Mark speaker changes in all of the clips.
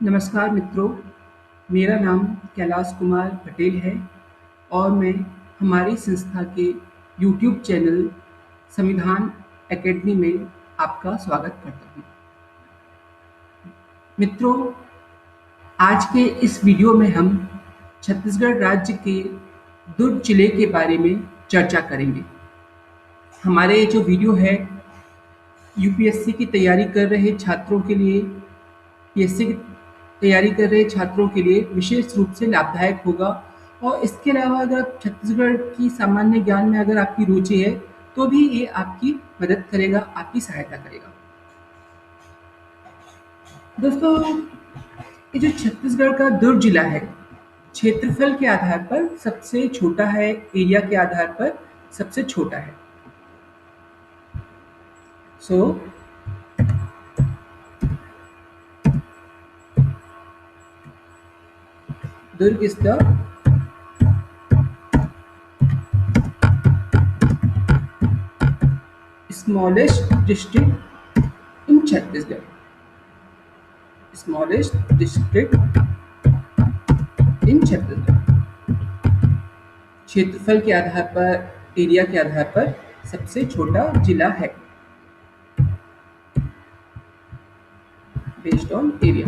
Speaker 1: नमस्कार मित्रों, मेरा नाम कैलाश कुमार पटेल है और मैं हमारी संस्था के यूट्यूब चैनल संविधान एकेडमी में आपका स्वागत करता हूँ। मित्रों, आज के इस वीडियो में हम छत्तीसगढ़ राज्य के दुर्ग जिले के बारे में चर्चा करेंगे। हमारे ये जो वीडियो है यूपीएससी की तैयारी कर रहे छात्रों के लिए, पीएससी की तैयारी कर रहे छात्रों के लिए विशेष रूप से लाभदायक होगा और इसके अलावा अगर आप छत्तीसगढ़ की सामान्य ज्ञान में अगर आपकी रुचि है तो भी ये आपकी मदद करेगा, आपकी सहायता करेगा। दोस्तों, ये जो छत्तीसगढ़ का दुर्ग जिला है, क्षेत्रफल के आधार पर सबसे छोटा है, एरिया के आधार पर सबसे छोटा है। So Durg is the smallest district in Chhattisgarh. Smallest district in Chhattisgarh. क्षेत्रफल के आधार पर, एरिया के आधार पर सबसे छोटा जिला है बेस्ड ऑन एरिया।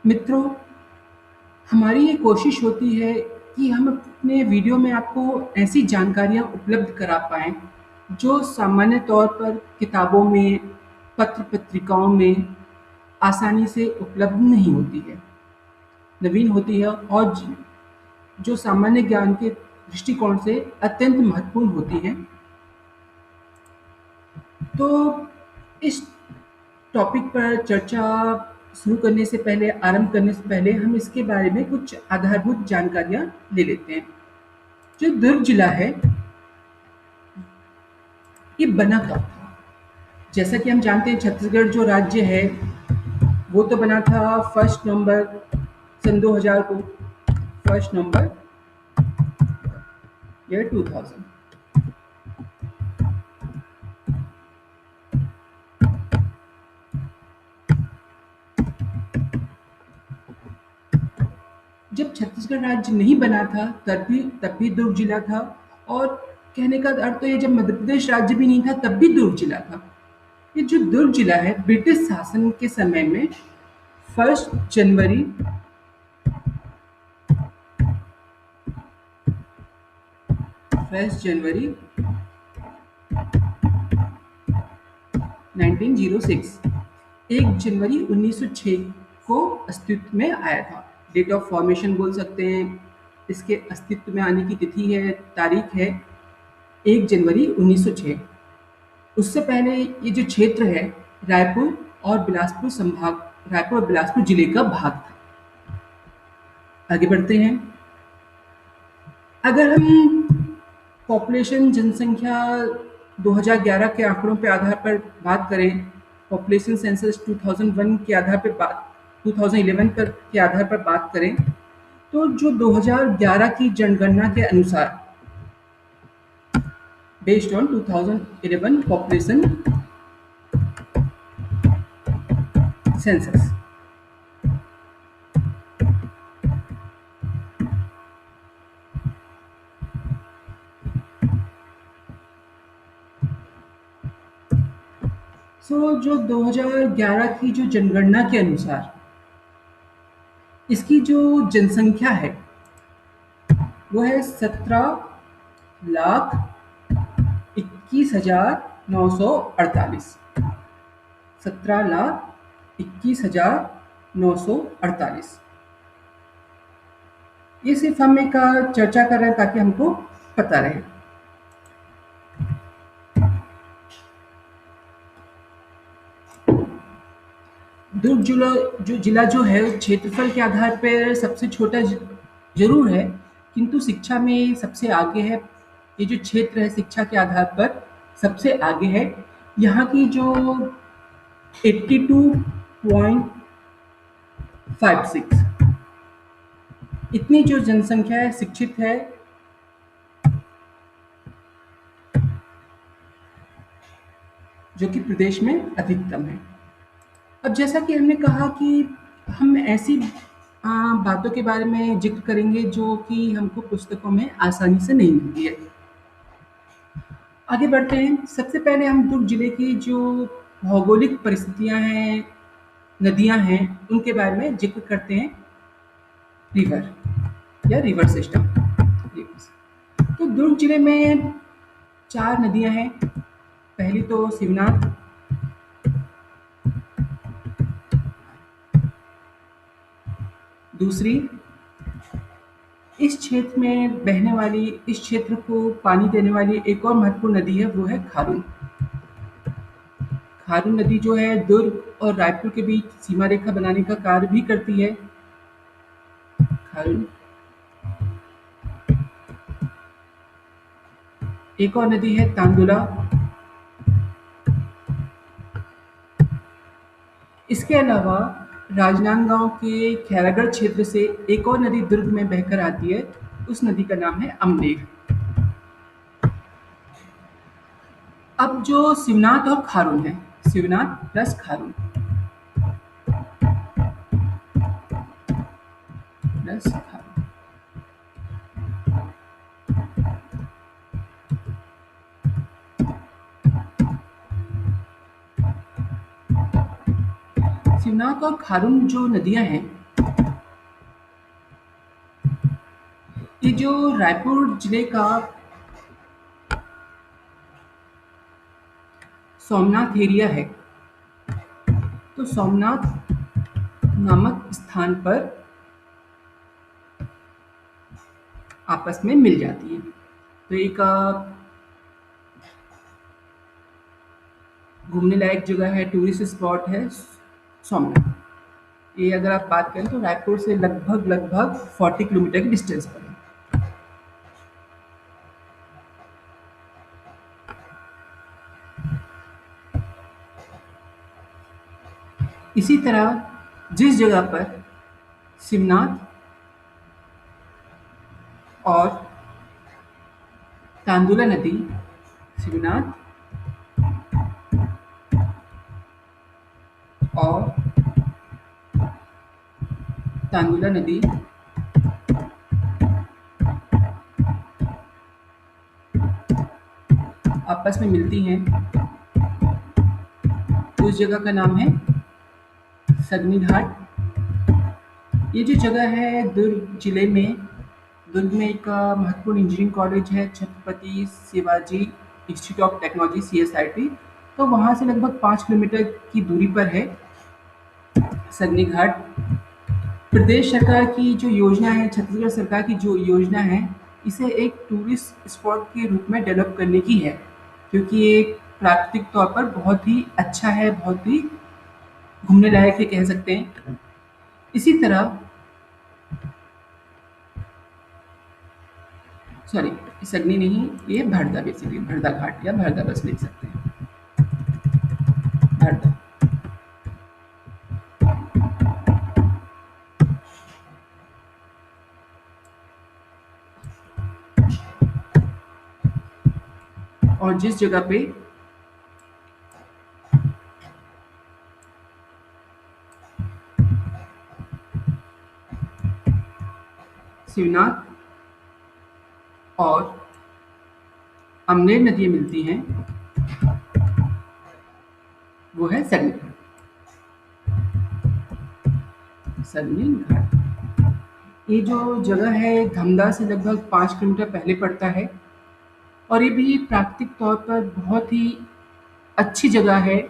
Speaker 1: मित्रों, हमारी ये कोशिश होती है कि हम अपने वीडियो में आपको ऐसी जानकारियाँ उपलब्ध करा पाएँ जो सामान्य तौर पर किताबों में, पत्र पत्रिकाओं में आसानी से उपलब्ध नहीं होती है, नवीन होती है और जो सामान्य ज्ञान के दृष्टिकोण से अत्यंत महत्वपूर्ण होती हैं। तो इस टॉपिक पर चर्चा शुरू करने से पहले, आरंभ करने से पहले हम इसके बारे में कुछ आधारभूत जानकारियाँ ले लेते हैं। जो दुर्ग जिला है, ये बना कब था? जैसा कि हम जानते हैं छत्तीसगढ़ जो राज्य है वो तो बना था 1 नवंबर सन 2000 को, 1 नवंबर ईयर 2000। जब छत्तीसगढ़ राज्य नहीं बना था तब भी दुर्ग जिला था, और कहने का अर्थ तो ये जब मध्य प्रदेश राज्य भी नहीं था तब भी दुर्ग जिला था। ये जो दुर्ग जिला है ब्रिटिश शासन के समय में 1 जनवरी 1906, 1 जनवरी 1906 को अस्तित्व में आया था। डेट ऑफ फॉर्मेशन बोल सकते हैं, इसके अस्तित्व में आने की तिथि है, तारीख है 1 जनवरी 1906। उससे पहले ये जो क्षेत्र है रायपुर और बिलासपुर संभाग, रायपुर और बिलासपुर जिले का भाग था। आगे बढ़ते हैं। अगर हम पॉपुलेशन, जनसंख्या 2011 के आंकड़ों के आधार पर बात करें, पॉपुलेशन सेंसस 2001 के आधार पर 2011 पर के आधार पर बात करें, तो जो 2011 की जनगणना के अनुसार बेस्ड ऑन 2011 पॉपुलेशन सेंसस, जो 2011 की जो जनगणना के अनुसार इसकी जो जनसंख्या है वो है 17,21,948। 17,21,948। ये सिर्फ हम एक चर्चा कर रहे हैं ताकि हमको पता रहे। दुर्ग जिला जो है क्षेत्रफल के आधार पर सबसे छोटा जरूर है, किंतु शिक्षा में सबसे आगे है। ये जो क्षेत्र है शिक्षा के आधार पर सबसे आगे है। यहाँ की जो 82.56 इतनी जो जनसंख्या है शिक्षित है। जो कि प्रदेश में अधिकतम है। अब जैसा कि हमने कहा कि हम ऐसी बातों के बारे में ज़िक्र करेंगे जो कि हमको पुस्तकों में आसानी से नहीं मिलती है। आगे बढ़ते हैं। सबसे पहले हम दुर्ग जिले की जो भौगोलिक परिस्थितियाँ हैं, नदियाँ हैं, उनके बारे में ज़िक्र करते हैं। रिवर या रिवर सिस्टम। रिवर्स। तो दुर्ग जिले में 4 नदियाँ हैं। पहली तो शिवनाथ, दूसरी इस क्षेत्र को पानी देने वाली एक और महत्वपूर्ण नदी है, वो है खारून। खारून नदी जो है दुर्ग और रायपुर के बीच सीमा रेखा बनाने का कार्य भी करती है। खारून। एक और नदी है तांदुला। इसके अलावा राजनांदगांव के खैरागढ़ क्षेत्र से एक और नदी दुर्ग में बहकर आती है। उस नदी का नाम है अमलेख। अब जो शिवनाथ और खारून है, शिवनाथ प्लस खारून प्लस खारून। शिवनाथ और खारून जो नदियां हैं, ये जो रायपुर जिले का सोमनाथ एरिया है, तो सोमनाथ नामक स्थान पर आपस में मिल जाती है। तो एक घूमने लायक जगह है, टूरिस्ट स्पॉट है सोमनाथ। ये अगर आप बात करें तो रायपुर से लगभग लगभग 40 किलोमीटर की डिस्टेंस पर है। इसी तरह जिस जगह पर शिवनाथ और तांदुला नदी, शिवनाथ और तांदुला नदी आपस में मिलती हैं, उस जगह का नाम है सगनी घाट। ये जो जगह है दुर्ग में एक महत्वपूर्ण इंजीनियरिंग कॉलेज है, Chhatrapati Shivaji institute of technology CSIT। तो वहाँ से लगभग 5 किलोमीटर की दूरी पर है सगनी घाट। प्रदेश सरकार की जो योजना है, छत्तीसगढ़ सरकार की जो योजना है, इसे एक टूरिस्ट स्पॉट के रूप में डेवलप करने की है, क्योंकि ये प्राकृतिक तौर पर बहुत ही अच्छा है, बहुत ही घूमने लायक है कह सकते हैं। इसी तरह सॉरी, सगनी नहीं, ये भरदा, बेसिकली भरदा घाट या भरदा बस लिख सकते हैं, भरदा। और जिस जगह पे शिवनाथ और अमनेर नदियाँ मिलती हैं, वो है सगनी घाट। सगनी घाट। ये जो जगह है धमदा से लगभग 5 किलोमीटर पहले पड़ता है, और ये भी प्राकृतिक तौर पर बहुत ही अच्छी जगह है,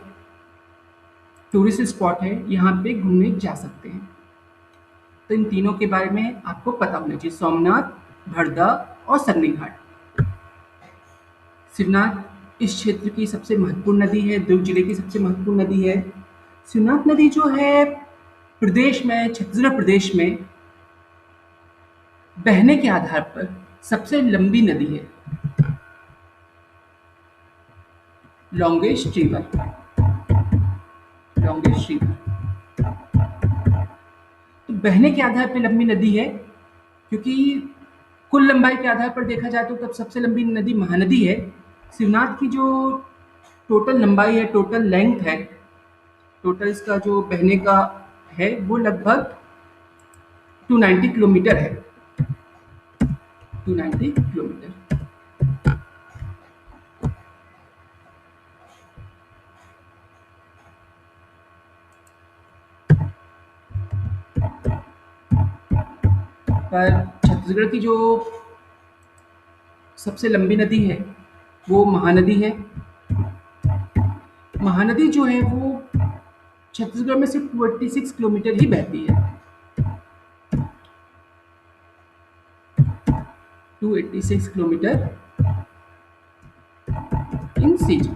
Speaker 1: टूरिस्ट स्पॉट है, यहाँ पे घूमने जा सकते हैं। तो इन तीनों के बारे में आपको पता होना चाहिए, सोमनाथ, भरदा और सगनी घाट। शिवनाथ इस क्षेत्र की सबसे महत्वपूर्ण नदी है, दुर्ग जिले की सबसे महत्वपूर्ण नदी है। शिवनाथ नदी जो है छत्तीसगढ़ प्रदेश में बहने के आधार पर सबसे लंबी नदी है, लॉन्गेस्ट रिवर। लॉन्गेस्ट रिवर तो बहने के आधार पर लंबी नदी है, क्योंकि कुल लंबाई के आधार पर देखा जाए तो तब सबसे लंबी नदी महानदी है। शिवनाथ की जो टोटल लंबाई है, टोटल लेंथ है, टोटल इसका जो बहने का है वो लगभग 290 किलोमीटर है। 290 किलोमीटर। पर छत्तीसगढ़ की जो सबसे लंबी नदी है वो महानदी है। महानदी जो है वो छत्तीसगढ़ में सिर्फ 26 किलोमीटर ही बहती है। 286 किलोमीटर इन सीज,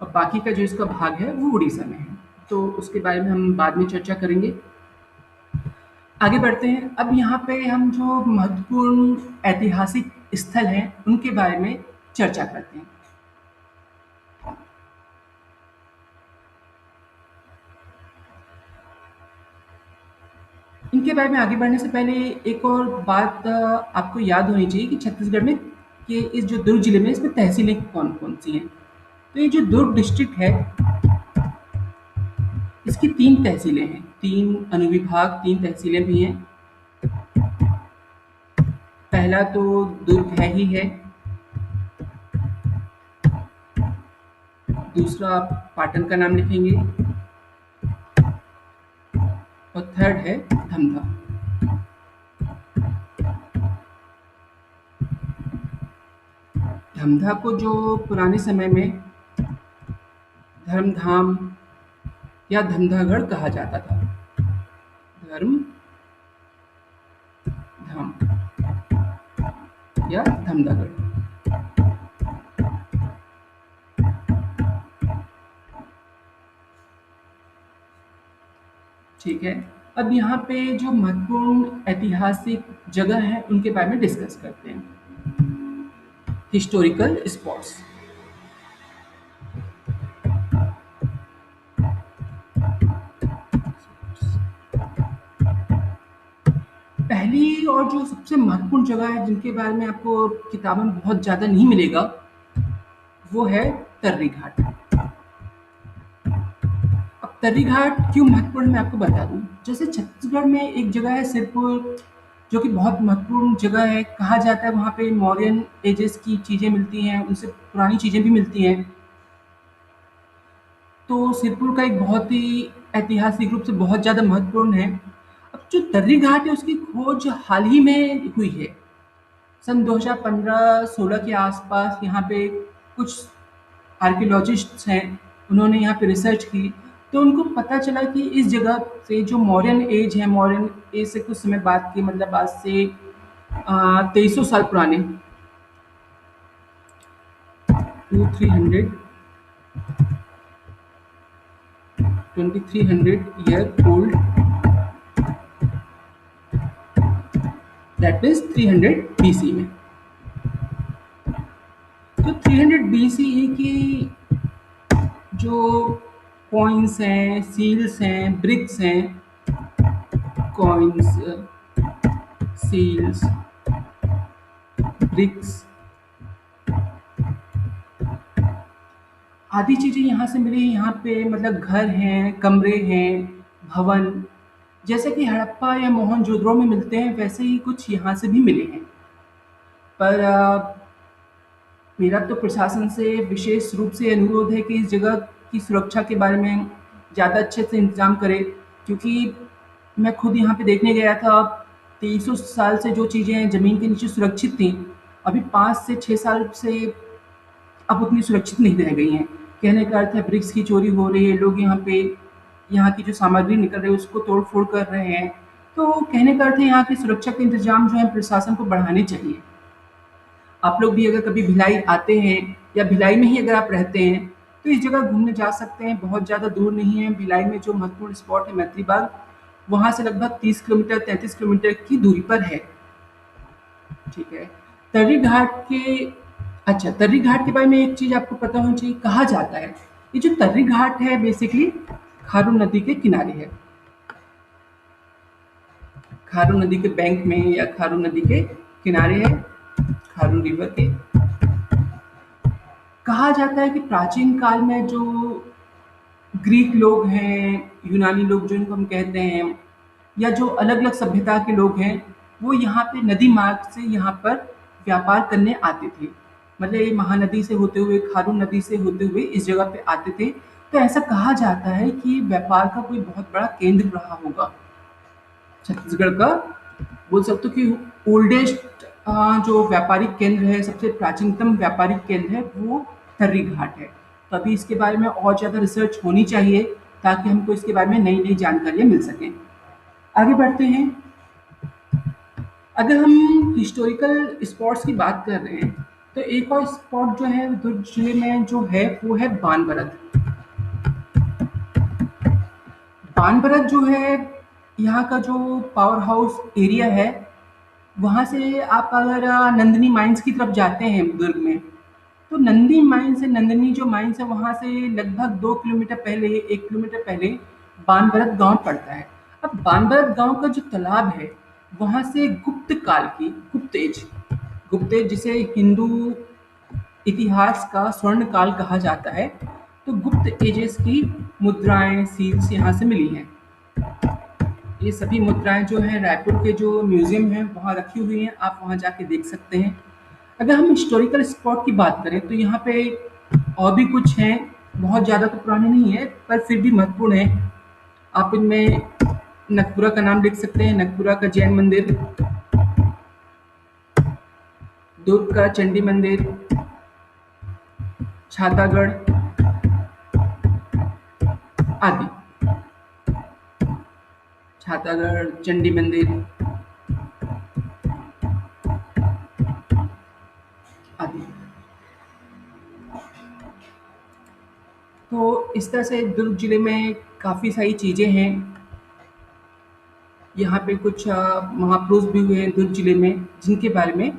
Speaker 1: और बाकी का जो इसका भाग है वो उड़ीसा में है। तो उसके बारे में हम बाद में चर्चा करेंगे। आगे बढ़ते हैं। अब यहाँ पे हम जो महत्वपूर्ण ऐतिहासिक स्थल हैं उनके बारे में चर्चा करते हैं। इनके बारे में आगे बढ़ने से पहले एक और बात आपको याद होनी चाहिए कि छत्तीसगढ़ में कि इस जो दुर्ग जिले में इसमें तहसीलें कौन कौन सी हैं। तो ये जो दुर्ग डिस्ट्रिक्ट है इसकी 3 तहसीलें हैं, 3 अनुविभाग, 3 तहसीलें भी हैं। पहला तो दुर्ग है ही है, दूसरा आप पाटन का नाम लिखेंगे, और थर्ड है धमधा। धमधा को जो पुराने समय में धर्मधाम या धमधागढ़ कहा जाता था। धर्म धाम या धमधागढ़। ठीक है। अब यहाँ पे जो महत्वपूर्ण ऐतिहासिक जगह है उनके बारे में डिस्कस करते हैं। Historical spots. पहली और जो सबसे महत्वपूर्ण जगह है जिनके बारे में आपको किताबों में बहुत ज़्यादा नहीं मिलेगा वो है तर्री घाट। अब तर्री घाट क्यों महत्वपूर्ण है मैं आपको बता दूं। जैसे छत्तीसगढ़ में एक जगह है सिरपुर, जो कि बहुत महत्वपूर्ण जगह है। कहा जाता है वहाँ पे मौर्यन एजेस की चीज़ें मिलती हैं, उनसे पुरानी चीज़ें भी मिलती हैं। तो सिरपुर का एक बहुत ही ऐतिहासिक रूप से बहुत ज़्यादा महत्वपूर्ण है। अब जो तर्री घाट है उसकी खोज हाल ही में हुई है। सन 2015-16 के आसपास यहाँ पे कुछ आर्कियोलॉजिस्ट्स हैं, उन्होंने यहाँ पे रिसर्च की, तो उनको पता चला कि इस जगह से जो मौर्यन एज है, मौर्यन एज से कुछ समय बाद की, मतलब आज से 2300 साल पुराने, 2300 year old, that means 300 BC में। तो 300 BCE की जो कॉइन्स हैं, सील्स हैं, ब्रिक्स हैं, कॉइन्स, सील्स, ब्रिक्स आदि चीज़ें यहाँ से मिली। यहाँ पे मतलब घर हैं, कमरे हैं, भवन, जैसे कि हड़प्पा या मोहनजोदड़ो में मिलते हैं वैसे ही कुछ यहाँ से भी मिले हैं। पर मेरा तो प्रशासन से विशेष रूप से अनुरोध है कि इस जगह की सुरक्षा के बारे में ज़्यादा अच्छे से इंतज़ाम करें, क्योंकि मैं खुद यहाँ पे देखने गया था। 2300 साल से जो चीज़ें ज़मीन के नीचे सुरक्षित थीं, अभी 5 से 6 साल से अब उतनी सुरक्षित नहीं रह गई हैं। कहने का अर्थ है ब्रिक्स की चोरी हो रही है, लोग यहाँ पे यहाँ की जो सामग्री निकल रही है उसको तोड़-फोड़ कर रहे हैं। तो कहने का अर्थ है यहाँ की सुरक्षा के इंतज़ाम जो है प्रशासन को बढ़ाने चाहिए। आप लोग भी अगर कभी भिलाई आते हैं या भिलाई में ही अगर आप रहते हैं तो इस जगह घूमने जा सकते हैं, बहुत ज़्यादा दूर नहीं है। भिलाई में जो महत्वपूर्ण स्पॉट है मैत्री बाग, वहाँ से लगभग 30 किलोमीटर 33 किलोमीटर की दूरी पर है। ठीक है। तर्री घाट के अच्छा, तर्री घाट के बारे में एक चीज़ आपको पता होनी चाहिए। कहा जाता है ये जो तर्री घाट है बेसिकली खारून नदी के किनारे है। खारून नदी के बैंक में या खारून नदी के किनारे है, खारून रिवर के। कहा जाता है कि प्राचीन काल में जो ग्रीक लोग हैं, यूनानी लोग जिनको हम कहते हैं, या जो अलग-अलग सभ्यता के लोग हैं, वो यहाँ पे नदी मार्ग से यहाँ पर व्यापार करने आते थे। मतलब ये महानदी से होते हुए, खारून नदी से होते हुए इस जगह पे आते थे। तो ऐसा कहा जाता है कि व्यापार का कोई बहुत बड़ा केंद्र रहा होगा। छत्तीसगढ़ का बोल सकते हो कि ओल्डेस्ट जो व्यापारिक केंद्र है, सबसे प्राचीनतम व्यापारिक केंद्र है, वो तर्री घाट है। तो अभी इसके बारे में और ज़्यादा रिसर्च होनी चाहिए ताकि हमको इसके बारे में नई-नई जानकारियाँ मिल सकें। आगे बढ़ते हैं। अगर हम हिस्टोरिकल स्पॉट्स की बात कर रहे हैं, तो एक और स्पॉट जो है दुर्ग जिले में जो है, वो है बानबरत। बानबरत जो है, यहाँ का जो पावर हाउस एरिया है, वहाँ से आप अगर नंदिनी माइंस की तरफ जाते हैं दुर्ग में, तो नंदी माइंस है, नंदिनी जो माइंस है, वहाँ से लगभग 2 किलोमीटर पहले, 1 किलोमीटर पहले बानबरत गाँव पड़ता है। अब बानबरत गाँव का जो तालाब है, वहाँ से गुप्त काल की गुप्त एज जिसे हिंदू इतिहास का स्वर्ण काल कहा जाता है, तो गुप्त एजेस की मुद्राएं, सील्स यहाँ से मिली हैं। ये सभी मुद्राएं जो हैं रायपुर के जो म्यूजियम है वहाँ रखी हुई हैं, आप वहाँ जाके देख सकते हैं। अगर हम हिस्टोरिकल स्पॉट की बात करें तो यहाँ पे और भी कुछ हैं, बहुत ज़्यादा तो पुराने नहीं है पर फिर भी महत्वपूर्ण है। आप इनमें नगपुरा का नाम लिख सकते हैं, नगपुरा का जैन मंदिर, दुर्ग का चंडी मंदिर, छातागढ़ आदि। छातागढ़, चंडी मंदिर आदि। तो इस तरह से दुर्ग जिले में काफ़ी सारी चीज़ें हैं। यहाँ पे कुछ महापुरुष भी हुए हैं दुर्ग जिले में, जिनके बारे में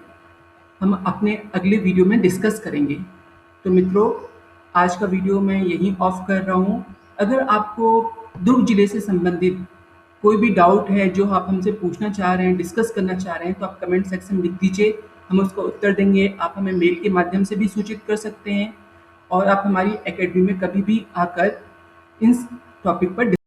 Speaker 1: हम अपने अगले वीडियो में डिस्कस करेंगे। तो मित्रों, आज का वीडियो मैं यहीं ऑफ कर रहा हूँ। अगर आपको दुर्ग जिले से संबंधित कोई भी डाउट है जो आप हमसे पूछना चाह रहे हैं, डिस्कस करना चाह रहे हैं, तो आप कमेंट सेक्शन में लिख दीजिए, हम उसका उत्तर देंगे। आप हमें मेल के माध्यम से भी सूचित कर सकते हैं और आप हमारी एकेडमी में कभी भी आकर इन टॉपिक पर